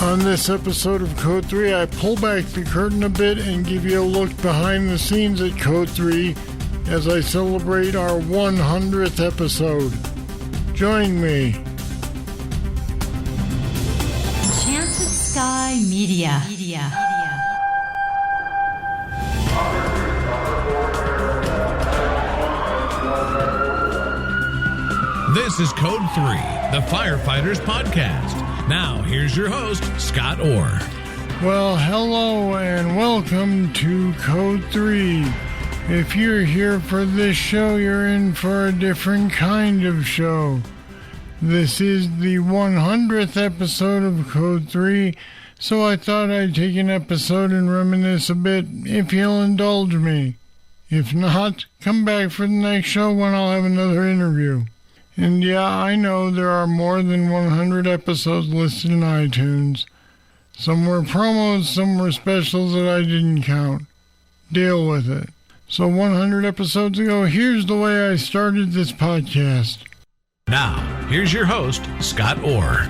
On this episode of Code 3, I pull back the curtain a bit and give you a look behind the scenes at Code 3 as I celebrate our 100th episode. Join me. Enchanted Sky Media. This is Code 3, the Firefighters podcast. Now, here's your host, Scott Orr. Well, hello and welcome to Code 3. If you're here for this show, you're in for a different kind of show. This is the 100th episode of Code 3, so I thought I'd take an episode and reminisce a bit, if you'll indulge me. If not, come back for the next show when I'll have another interview. And yeah, I know there are more than 100 episodes listed in iTunes. Some were promos, some were specials that I didn't count. Deal with it. So 100 episodes ago, here's the way I started this podcast. Now, here's your host, Scott Orr.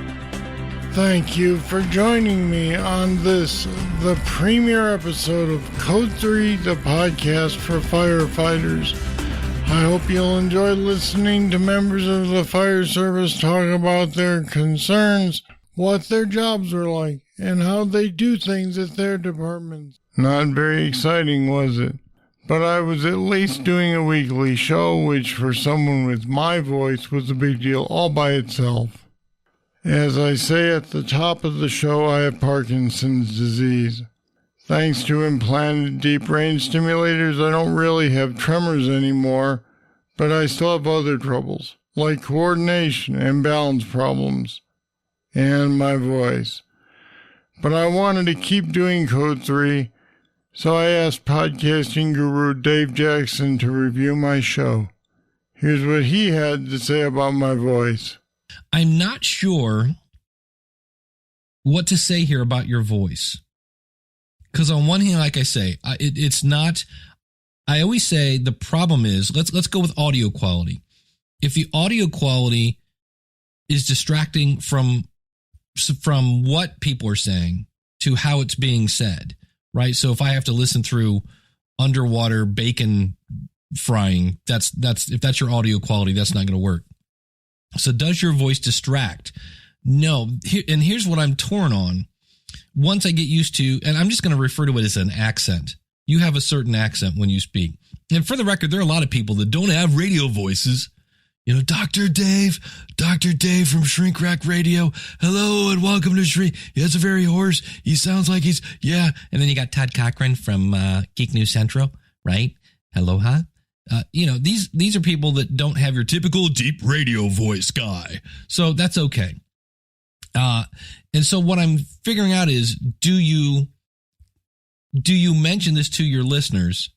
Thank you for joining me on this, the premiere episode of Code 3, the podcast for firefighters. I hope you'll enjoy listening to members of the fire service talk about their concerns, what their jobs are like, and how they do things at their departments. Not very exciting, was it? But I was at least doing a weekly show, which for someone with my voice was a big deal all by itself. As I say at the top of the show, I have Parkinson's disease. Thanks to implanted deep brain stimulators, I don't really have tremors anymore, but I still have other troubles, like coordination and balance problems, and my voice. But I wanted to keep doing Code 3, so I asked podcasting guru Dave Jackson to review my show. Here's what he had to say about my voice. I'm not sure what to say here about your voice. Because on one hand, like I say, it's not, I always say the problem is, let's go with audio quality. If the audio quality is distracting from what people are saying to how it's being said, right? So if I have to listen through underwater bacon frying, that's if that's your audio quality, that's not going to work. So does your voice distract? No. And here's what I'm torn on. Once I get used to, and I'm just going to refer to it as an accent. You have a certain accent when you speak. And for the record, there are a lot of people that don't have radio voices. You know, Dr. Dave from Shrink Rack Radio. Hello and welcome to Shrink. He has a very hoarse. He sounds like he's, yeah. And then you got Todd Cochran from Geek News Central, right? Aloha. These are people that don't have your typical deep radio voice guy. So that's okay. And so what I'm figuring out is, do you mention this to your listeners?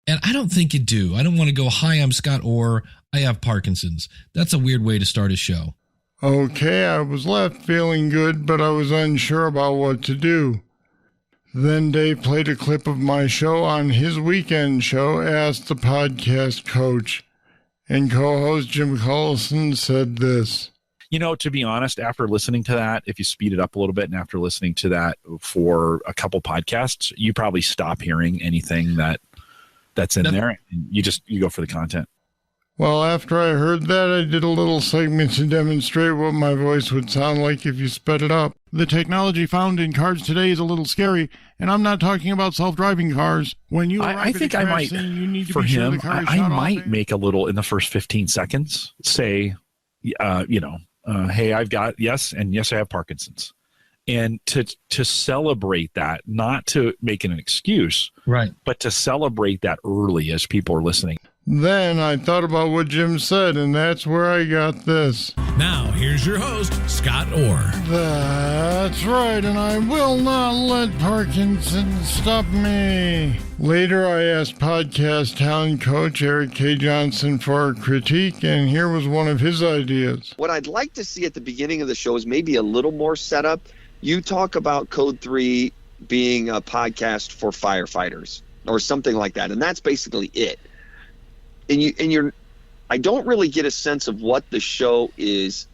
And I don't think you do. I don't want to go, hi, I'm Scott Orr. I have Parkinson's. That's a weird way to start a show. Okay, I was left feeling good, but I was unsure about what to do. Then Dave played a clip of my show on his weekend show, Ask the Podcast Coach. And co-host Jim Collison said this. You know, to be honest, after listening to that, if you speed it up a little bit and after listening to that for a couple podcasts, you probably stop hearing anything that's in there. And you go for the content. Well, after I heard that, I did a little segment to demonstrate what my voice would sound like if you sped it up. The technology found in cars today is a little scary, and I'm not talking about self-driving cars. When you I think I might, scene, you need to for be sure him, the car is I shut might off. make a little in the first 15 seconds, say, hey, I've got, yes, I have Parkinson's. And to celebrate that, not to make it an excuse, right? But to celebrate that early as people are listening. Then I thought about what Jim said, and that's where I got this. Now, here's your host, Scott Orr. That's right, and I will not let Parkinson stop me. Later, I asked podcast talent coach Eric K. Johnson for a critique, and here was one of his ideas. What I'd like to see at the beginning of the show is maybe a little more setup. You talk about Code 3 being a podcast for firefighters or something like that, and that's basically it. And I don't really get a sense of what the show is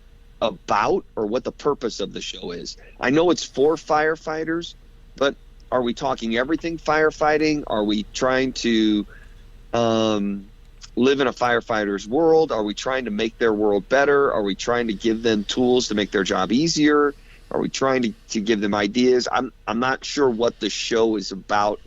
about or what the purpose of the show is. I know it's for firefighters, but are we talking everything firefighting? Are we trying to live in a firefighter's world? Are we trying to make their world better? Are we trying to give them tools to make their job easier? Are we trying to give them ideas? I'm not sure what the show is about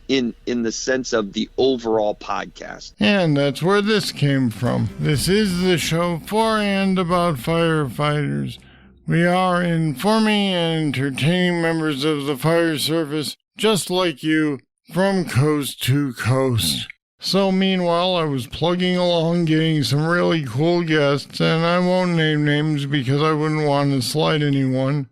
in the sense of the overall podcast. And that's where this came from. This is the show for and about firefighters. We are informing and entertaining members of the fire service, just like you, from coast to coast. So meanwhile, I was plugging along, getting some really cool guests, and I won't name names because I wouldn't want to slight anyone.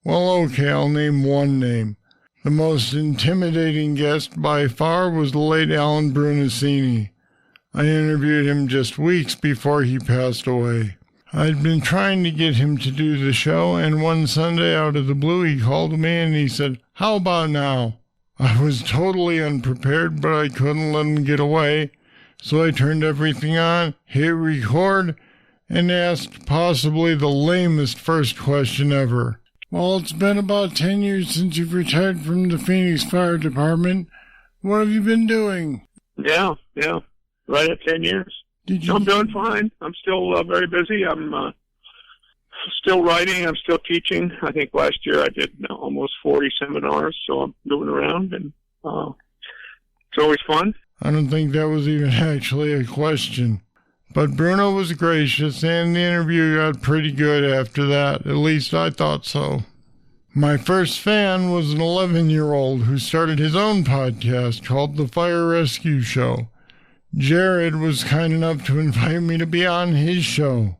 Well, okay, I'll name one name. The most intimidating guest by far was the late Alan Brunacini. I interviewed him just weeks before he passed away. I'd been trying to get him to do the show, and one Sunday out of the blue he called me and he said, "How about now?" I was totally unprepared, but I couldn't let him get away, so I turned everything on, hit record, and asked possibly the lamest first question ever. Well, it's been about 10 years since you've retired from the Phoenix Fire Department. What have you been doing? Yeah, right at 10 years. I'm doing fine. I'm still very busy. I'm still writing. I'm still teaching. I think last year I did almost 40 seminars, so I'm moving around, and it's always fun. I don't think that was even actually a question. But Bruno was gracious, and the interview got pretty good after that. At least I thought so. My first fan was an 11-year-old who started his own podcast called The Fire Rescue Show. Jared was kind enough to invite me to be on his show.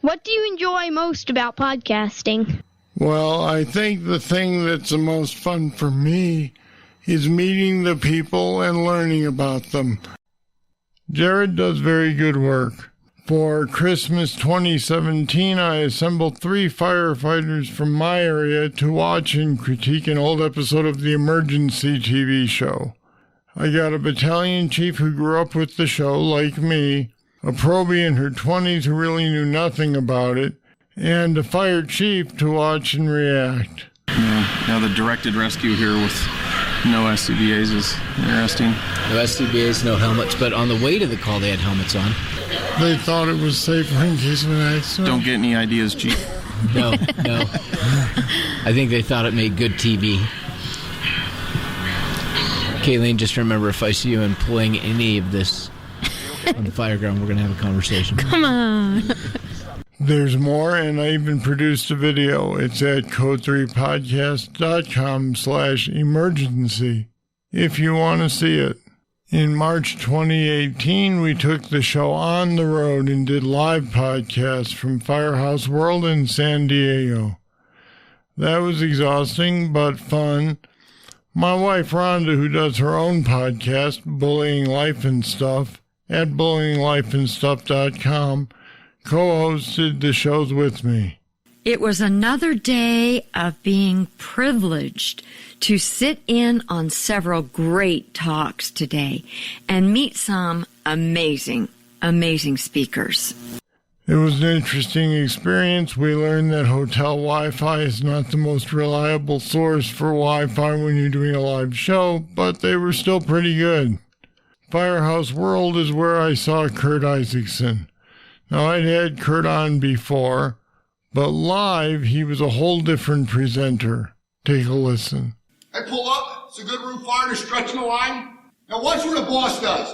What do you enjoy most about podcasting? Well, I think the thing that's the most fun for me is meeting the people and learning about them. Jared does very good work. For Christmas 2017, I assembled 3 firefighters from my area to watch and critique an old episode of the Emergency TV show. I got a battalion chief who grew up with the show, like me, a probie in her 20s who really knew nothing about it, and a fire chief to watch and react. Yeah, the directed rescue here with no SCBAs is interesting. No SCBAs, no helmets, but on the way to the call they had helmets on. They thought it was safer in case of an accident. Don't get any ideas, Chief. No. I think they thought it made good TV. Kayleen, just remember, if I see you employing any of this on the fire ground, we're going to have a conversation. Come on. There's more, and I even produced a video. It's at code3podcast.com/emergency if you want to see it. In March 2018, we took the show on the road and did live podcasts from Firehouse World in San Diego. That was exhausting, but fun. My wife, Rhonda, who does her own podcast, Bullying Life and Stuff, at bullyinglifeandstuff.com, co-hosted the shows with me. It was another day of being privileged to sit in on several great talks today and meet some amazing speakers. It was an interesting experience. We learned that hotel Wi-Fi is not the most reliable source for Wi-Fi when you're doing a live show, but they were still pretty good. Firehouse World is where I saw Kurt Isaacson. Now, I'd had Kurt on before, but live, he was a whole different presenter. Take a listen. I pull up. It's a good roof fire. They're stretching the line. Now watch what the boss does.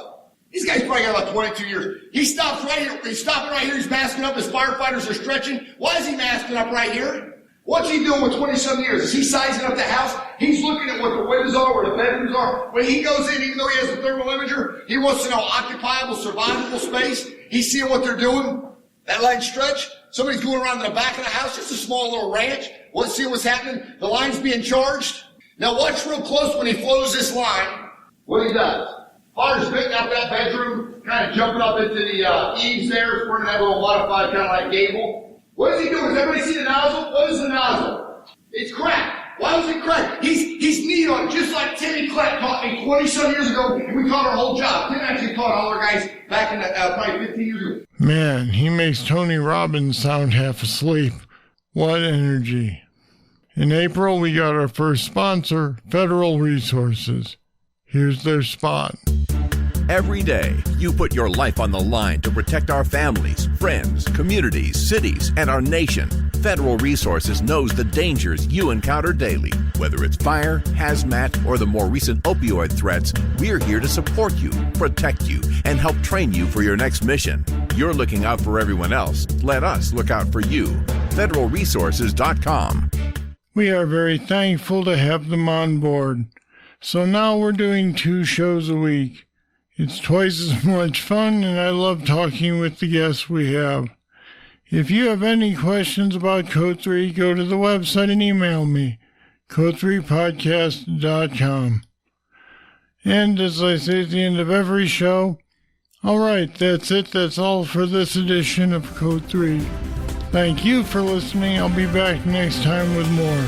These guys probably got about 22 years. He stops right here. He's stopping right here. He's masking up. His firefighters are stretching. Why is he masking up right here? What's he doing with 27 years? Is he sizing up the house? He's looking at what the windows are, where the bedrooms are. When he goes in, even though he has a thermal imager, he wants to know occupiable, survivable space. He's seeing what they're doing. That line stretch. Somebody's going around to the back of the house. Just a small little ranch. Let's see what's happening. The line's being charged. Now watch real close when he flows this line. What he does. Fire's picking up that bedroom, kind of jumping up into the eaves there, squirting that little modified kind of like gable. What is he doing? Does everybody see the nozzle? What is the nozzle? It's cracked. Why was it cracked? He's neat on it, just like Timmy Clapp taught me 20-some years ago, and we taught our whole job. Tim actually taught all our guys back in probably 15 years ago. Man, he makes Tony Robbins sound half asleep. What energy. In April, we got our first sponsor, Federal Resources. Here's their spot. Every day, you put your life on the line to protect our families, friends, communities, cities, and our nation. Federal Resources knows the dangers you encounter daily. Whether it's fire, hazmat, or the more recent opioid threats, we're here to support you, protect you, and help train you for your next mission. You're looking out for everyone else. Let us look out for you. FederalResources.com. We are very thankful to have them on board. So now we're doing 2 shows a week. It's twice as much fun, and I love talking with the guests we have. If you have any questions about Code 3, go to the website and email me, code3podcast.com. And as I say at the end of every show, all right, that's it. That's all for this edition of Code 3. Thank you for listening. I'll be back next time with more.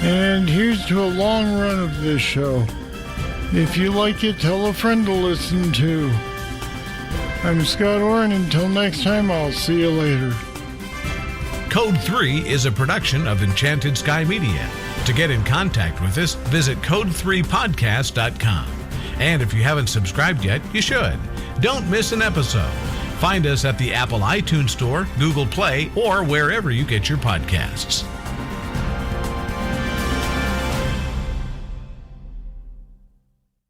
And here's to a long run of this show. If you like it, tell a friend to listen to. I'm Scott Orr, and until next time, I'll see you later. Code 3 is a production of Enchanted Sky Media. To get in contact with us, visit code3podcast.com. And if you haven't subscribed yet, you should. Don't miss an episode. Find us at the Apple iTunes Store, Google Play, or wherever you get your podcasts.